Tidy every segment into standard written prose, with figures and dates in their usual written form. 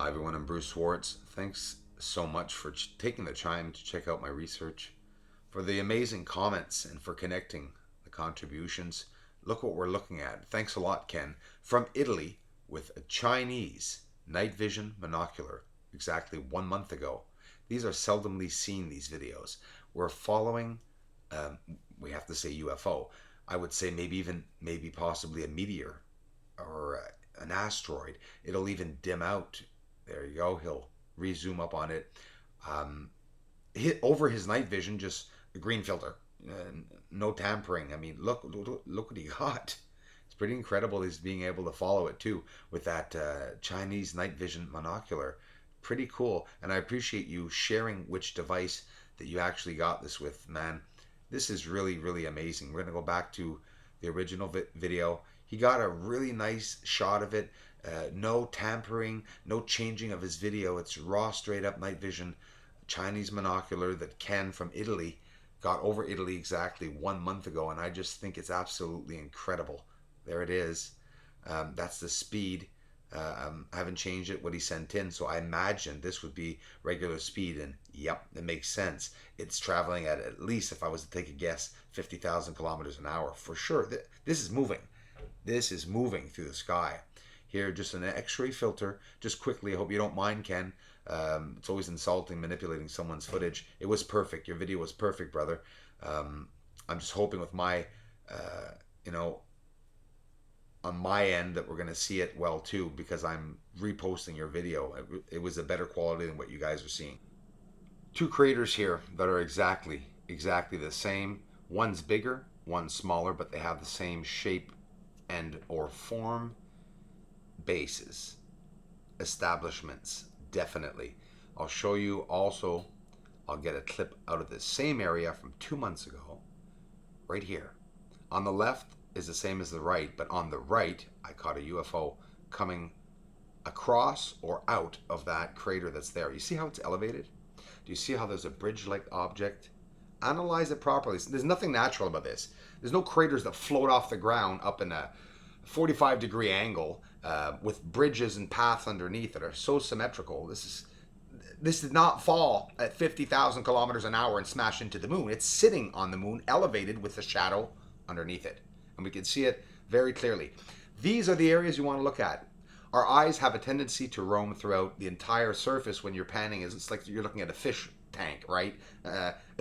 Hi everyone, I'm Bruce Swartz. Thanks so much for taking the time to check out my research, for the amazing comments, and for connecting the contributions. Look what we're looking at. Thanks a lot, Ken. From Italy with a Chinese night vision monocular exactly 1 month ago. These are seldomly seen, these videos. We're following, um, we have to say UFO. I would say maybe possibly a meteor or an asteroid. It'll even dim out. There you go. He'll rezoom up on it. Um, over his night vision, just a green filter, no tampering. I mean, look what he got. It's pretty incredible. He's being able to follow it too with that Chinese night vision monocular. Pretty cool. And I appreciate you sharing which device that you actually got this with, man. This is really, really amazing. We're going to go back to the original video. He got a really nice shot of it. No tampering, no changing of his video. It's raw, straight up night vision Chinese monocular that Ken from Italy got over Italy exactly 1 month ago. And I just think it's absolutely incredible. There it is. That's the speed. I haven't changed it, what he sent in, so I imagine this would be regular speed, and yep, it makes sense. It's traveling at least, if I was to take a guess, 50,000 kilometers an hour for sure. This is moving. This is moving through the sky. Here, just an X-ray filter. Just quickly, I hope you don't mind, Ken. It's always insulting manipulating someone's footage. It was perfect. Your video was perfect, brother. I'm just hoping with my, you know, on my end that we're going to see it well too, because I'm reposting your video. It was a better quality than what you guys are seeing. Two craters here that are exactly the same. One's bigger, one's smaller, but they have the same shape and or form. Bases, establishments, definitely. I'll show you also. I'll get a clip out of the same area from 2 months ago, right here. On the left is the same as the right, but on the right, I caught a UFO coming across or out of that crater that's there. You see how it's elevated? Do you see how there's a bridge-like object? Analyze it properly. There's nothing natural about this. There's no craters that float off the ground up in a 45-degree angle with bridges and paths underneath that are so symmetrical. This did not fall at 50,000 kilometers an hour and smash into the moon. It's sitting on the moon, elevated with the shadow underneath it. And we can see it very clearly. These are the areas you want to look at. Our eyes have a tendency to roam throughout the entire surface when you're panning. It's like you're looking at a fish tank, right?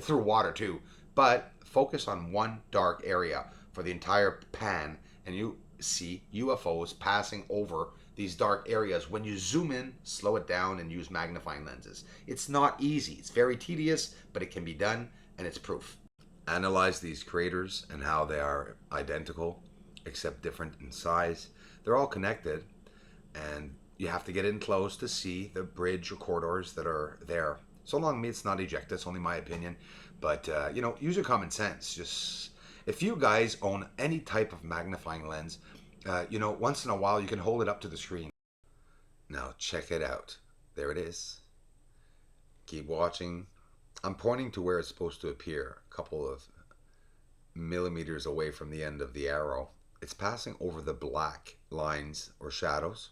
Through water too. But focus on one dark area for the entire pan, and you see UFOs passing over these dark areas. When you zoom in, slow it down, and use magnifying lenses. It's not easy. It's very tedious, but it can be done, and it's proof. Analyze these craters and how they are identical, except different in size. They're all connected, and you have to get in close to see the bridge or corridors that are there. So long me, it's not eject. That's only my opinion. But, use your common sense. Just, if you guys own any type of magnifying lens, once in a while you can hold it up to the screen. Now check it out. There it is. Keep watching. I'm pointing to where it's supposed to appear, a couple of millimeters away from the end of the arrow. It's passing over the black lines or shadows.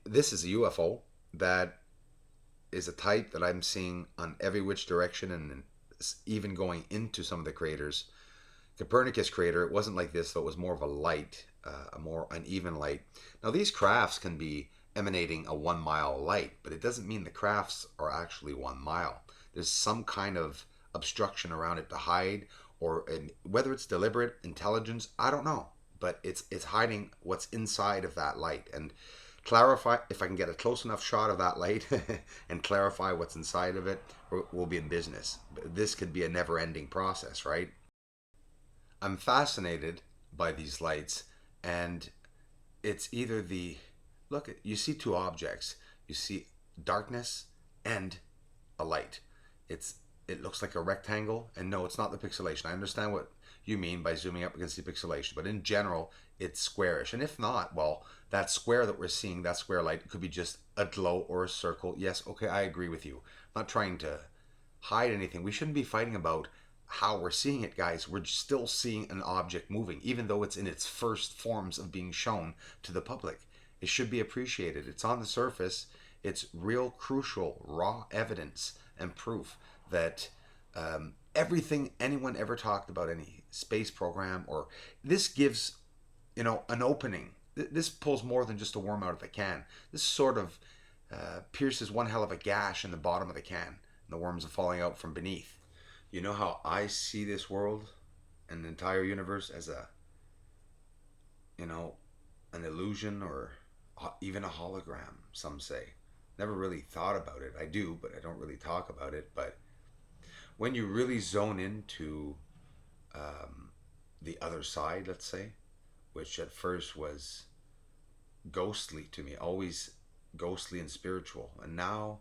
This is a UFO that is a type that I'm seeing on every which direction, and even going into some of the craters. Copernicus crater, it wasn't like this, though. It was more of a light, a more uneven light. Now these crafts can be emanating a 1 mile light, but it doesn't mean the crafts are actually 1 mile. There's some kind of obstruction around it to hide, or whether it's deliberate intelligence, I don't know, but it's hiding what's inside of that light. And clarify, if I can get a close enough shot of that light and clarify what's inside of it, we'll be in business. This could be a never-ending process, right? I'm fascinated by these lights, and it's either look, you see two objects. You see darkness and a light. It looks like a rectangle, and no, it's not the pixelation. I understand what you mean by zooming up against the pixelation, but in general, it's squarish. And if not, well, that square that we're seeing, that square light, could be just a glow or a circle. Yes, okay, I agree with you. I'm not trying to hide anything. We shouldn't be fighting about how we're seeing it, guys. We're still seeing an object moving, even though it's in its first forms of being shown to the public. It should be appreciated. It's on the surface. It's real crucial, raw evidence and proof that everything anyone ever talked about, any space program, or this gives, an opening. This pulls more than just a worm out of the can. This sort of pierces one hell of a gash in the bottom of the can, and the worms are falling out from beneath. You know how I see this world and the entire universe as an illusion, or even a hologram, some say. Never really thought about it. I do, but I don't really talk about it. But when you really zone into the other side, let's say, which at first was ghostly to me, always ghostly and spiritual. And now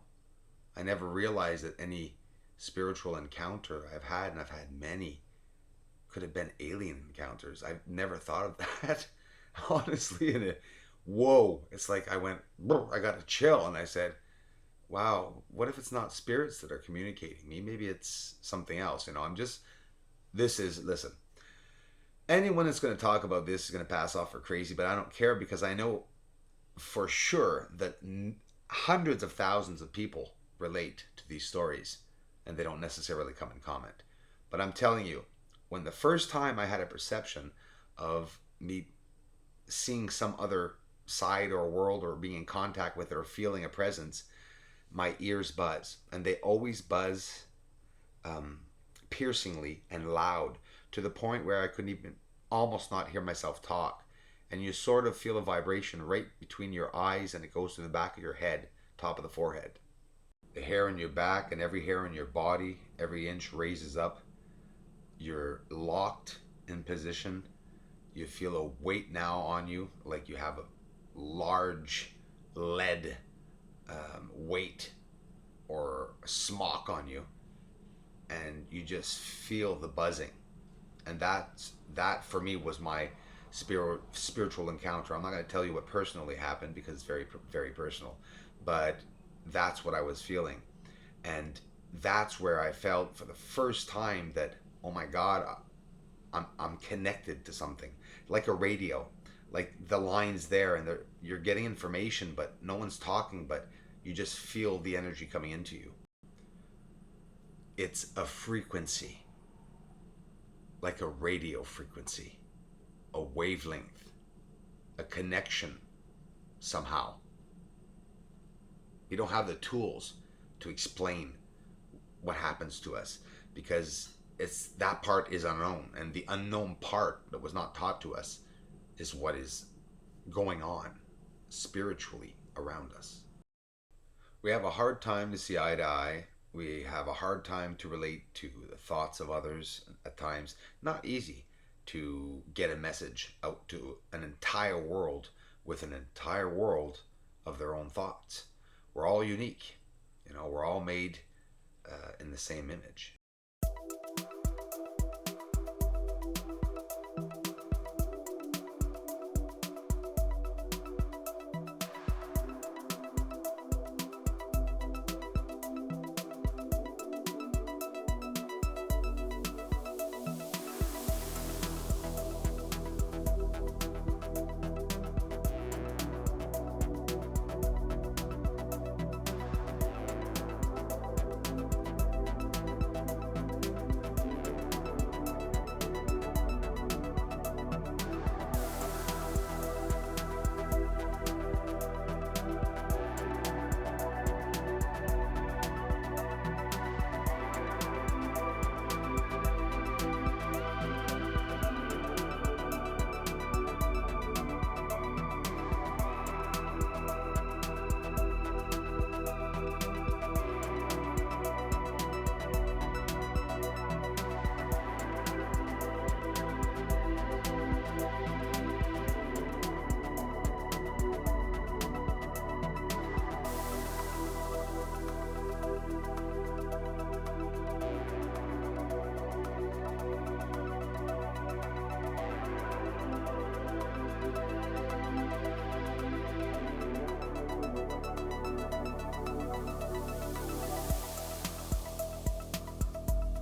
I never realized that any spiritual encounter I've had, and I've had many, could have been alien encounters. I've never thought of that, honestly. And whoa, it's like I went, I got a chill, and I said, wow, what if it's not spirits that are communicating me? Maybe it's something else. Listen, anyone that's going to talk about this is going to pass off for crazy, but I don't care, because I know for sure that hundreds of thousands of people relate to these stories, and they don't necessarily come and comment. But I'm telling you, when the first time I had a perception of me seeing some other side or world, or being in contact with it, or feeling a presence, my ears buzz, and they always buzz piercingly and loud, to the point where I couldn't even almost not hear myself talk. And you sort of feel a vibration right between your eyes, and it goes to the back of your head, top of the forehead. The hair on your back and every hair on your body, every inch raises up. You're locked in position. You feel a weight now on you, like you have a large lead weight or a smock on you, and you just feel the buzzing. And that for me was my spiritual encounter. I'm not going to tell you what personally happened, because it's very, very personal, but that's what I was feeling. And that's where I felt for the first time that, oh my God, I'm connected to something, like a radio, like the line's there, and you're getting information, but no one's talking, but you just feel the energy coming into you. It's a frequency, like a radio frequency, a wavelength, a connection somehow. You don't have the tools to explain what happens to us, because that part is unknown, and the unknown part that was not taught to us is what is going on spiritually around us. We have a hard time to see eye to eye. We have a hard time to relate to the thoughts of others at times. Not easy to get a message out to an entire world with an entire world of their own thoughts. We're all unique. We're all made in the same image.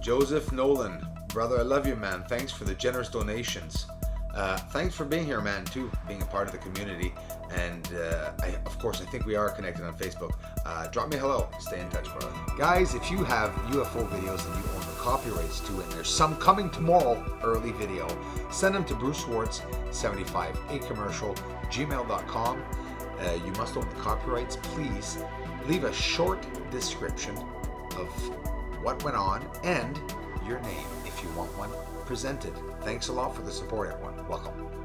Joseph Nolan, brother, I love you, man. Thanks for the generous donations. Thanks for being here, man, too, being a part of the community. And of course, I think we are connected on Facebook. Drop me a hello. Stay in touch, brother. Guys, if you have UFO videos and you own the copyrights to, and there's some coming tomorrow, early video, send them to Bruce Schwartz, 75, a commercial, gmail.com. You must own the copyrights. Please leave a short description of what went on and your name if you want one presented. Thanks a lot for the support, everyone. Welcome.